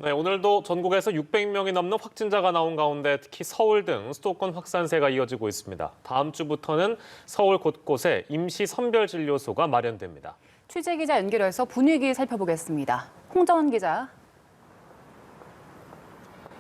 네, 오늘도 전국에서 600명이 넘는 확진자가 나온 가운데 특히 서울 등 수도권 확산세가 이어지고 있습니다. 다음 주부터는 서울 곳곳에 임시 선별진료소가 마련됩니다. 취재기자 연결해서 분위기 살펴보겠습니다. 홍정원 기자.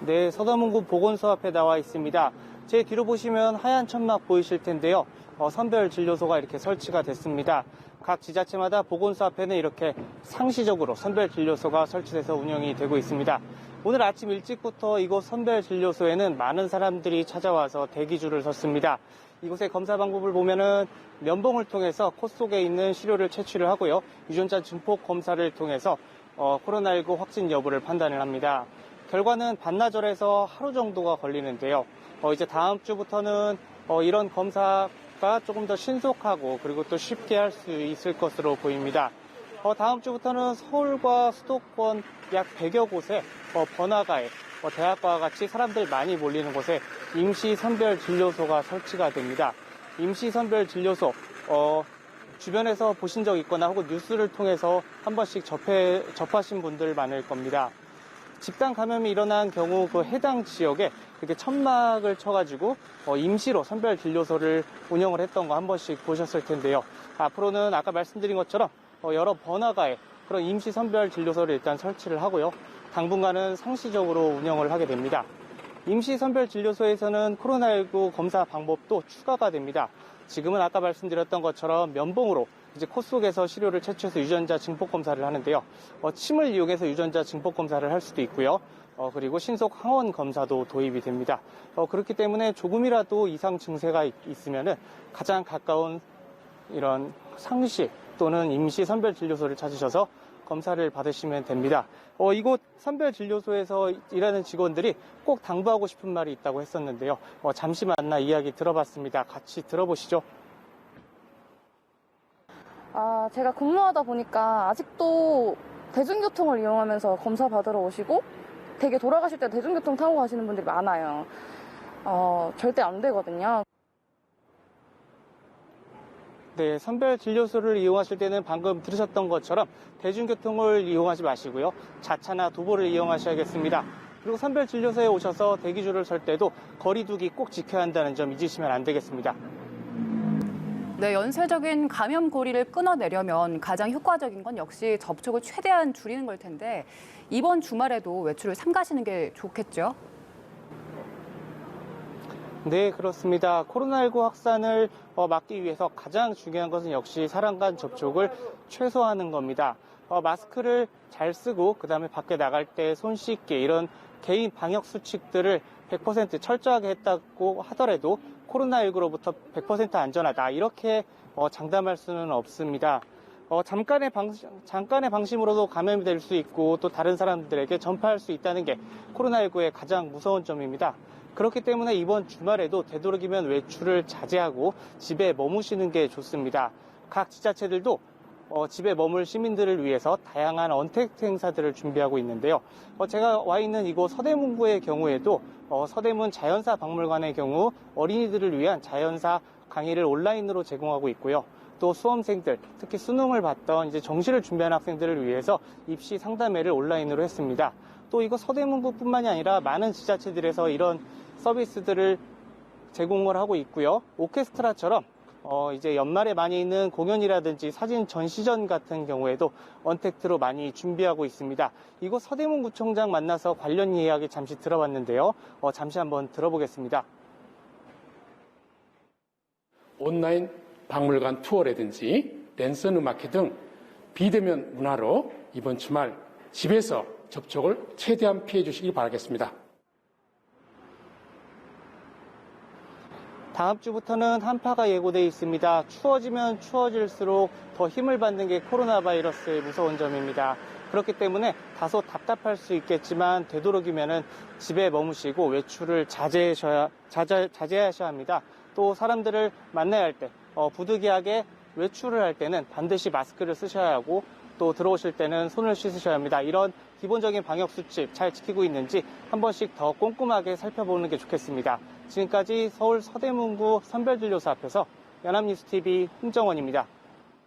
네, 서대문구 보건소 앞에 나와 있습니다. 제 뒤로 보시면 하얀 천막 보이실 텐데요. 선별진료소가 이렇게 설치가 됐습니다. 각 지자체마다 보건소 앞에는 이렇게 상시적으로 선별진료소가 설치돼서 운영이 되고 있습니다. 오늘 아침 일찍부터 이곳 선별진료소에는 많은 사람들이 찾아와서 대기줄을 섰습니다. 이곳의 검사 방법을 보면은 면봉을 통해서 코 속에 있는 시료를 채취를 하고요. 유전자 증폭 검사를 통해서 코로나19 확진 여부를 판단을 합니다. 결과는 반나절에서 하루 정도가 걸리는데요. 이제 다음 주부터는 이런 검사가 조금 더 신속하고 그리고 또 쉽게 할 수 있을 것으로 보입니다. 다음 주부터는 서울과 수도권 약 100여 곳에 번화가에 대학가와 같이 사람들 많이 몰리는 곳에 임시 선별 진료소가 설치가 됩니다. 임시 선별 진료소 주변에서 보신 적 있거나 혹은 뉴스를 통해서 한 번씩 접하신 분들 많을 겁니다. 집단 감염이 일어난 경우 그 해당 지역에 이렇게 천막을 쳐가지고 임시로 선별 진료소를 운영을 했던 거 한 번씩 보셨을 텐데요. 앞으로는 아까 말씀드린 것처럼 여러 번화가에 그런 임시 선별 진료소를 일단 설치를 하고요. 당분간은 상시적으로 운영을 하게 됩니다. 임시 선별 진료소에서는 코로나19 검사 방법도 추가가 됩니다. 지금은 아까 말씀드렸던 것처럼 면봉으로 이제 코 속에서 시료를 채취해서 유전자 증폭 검사를 하는데요. 침을 이용해서 유전자 증폭 검사를 할 수도 있고요. 그리고 신속 항원 검사도 도입이 됩니다. 그렇기 때문에 조금이라도 이상 증세가 있으면은 가장 가까운 이런 상시 또는 임시 선별 진료소를 찾으셔서 검사를 받으시면 됩니다. 이곳 선별 진료소에서 일하는 직원들이 꼭 당부하고 싶은 말이 있다고 했었는데요. 잠시 만나 이야기 들어봤습니다. 같이 들어보시죠. 제가 근무하다 보니까 아직도 대중교통을 이용하면서 검사 받으러 오시고 되게 돌아가실 때 대중교통 타고 가시는 분들이 많아요. 절대 안 되거든요. 네, 선별 진료소를 이용하실 때는 방금 들으셨던 것처럼 대중교통을 이용하지 마시고요. 자차나 도보를 이용하셔야겠습니다. 그리고 선별 진료소에 오셔서 대기줄을 설 때도 거리 두기 꼭 지켜야 한다는 점 잊으시면 안 되겠습니다. 네, 연쇄적인 감염 고리를 끊어내려면 가장 효과적인 건 역시 접촉을 최대한 줄이는 걸 텐데 이번 주말에도 외출을 삼가시는 게 좋겠죠? 네, 그렇습니다. 코로나19 확산을 막기 위해서 가장 중요한 것은 역시 사람 간 접촉을 최소화하는 겁니다. 마스크를 잘 쓰고 그다음에 밖에 나갈 때 손 씻기 이런 개인 방역 수칙들을 100% 철저하게 했다고 하더라도 코로나19로부터 100% 안전하다 이렇게 장담할 수는 없습니다. 잠깐의 방심으로도 감염이 될 수 있고 또 다른 사람들에게 전파할 수 있다는 게 코로나19의 가장 무서운 점입니다. 그렇기 때문에 이번 주말에도 되도록이면 외출을 자제하고 집에 머무시는 게 좋습니다. 각 지자체들도 집에 머물 시민들을 위해서 다양한 언택트 행사들을 준비하고 있는데요. 제가 와 있는 이곳 서대문구의 경우에도 서대문 자연사 박물관의 경우 어린이들을 위한 자연사 강의를 온라인으로 제공하고 있고요. 또 수험생들, 특히 수능을 봤던 이제 정시를 준비하는 학생들을 위해서 입시 상담회를 온라인으로 했습니다. 또 이거 서대문구뿐만이 아니라 많은 지자체들에서 이런 서비스들을 제공을 하고 있고요. 오케스트라처럼 이제 연말에 많이 있는 공연이라든지 사진 전시전 같은 경우에도 언택트로 많이 준비하고 있습니다. 이곳 서대문구청장 만나서 관련 이야기 잠시 들어봤는데요. 잠시 한번 들어보겠습니다. 온라인 박물관 투어라든지 랜선 음악회 등 비대면 문화로 이번 주말 집에서 접촉을 최대한 피해 주시기 바라겠습니다. 다음 주부터는 한파가 예고돼 있습니다. 추워지면 추워질수록 더 힘을 받는 게 코로나 바이러스의 무서운 점입니다. 그렇기 때문에 다소 답답할 수 있겠지만 되도록이면은 집에 머무시고 외출을 자제하셔야 합니다. 또 사람들을 만나야 할 때 부득이하게 외출을 할 때는 반드시 마스크를 쓰셔야 하고 또 들어오실 때는 손을 씻으셔야 합니다. 이런 기본적인 방역 수칙 잘 지키고 있는지 한 번씩 더 꼼꼼하게 살펴보는 게 좋겠습니다. 지금까지 서울 서대문구 선별진료소 앞에서 연합뉴스TV 홍정원입니다.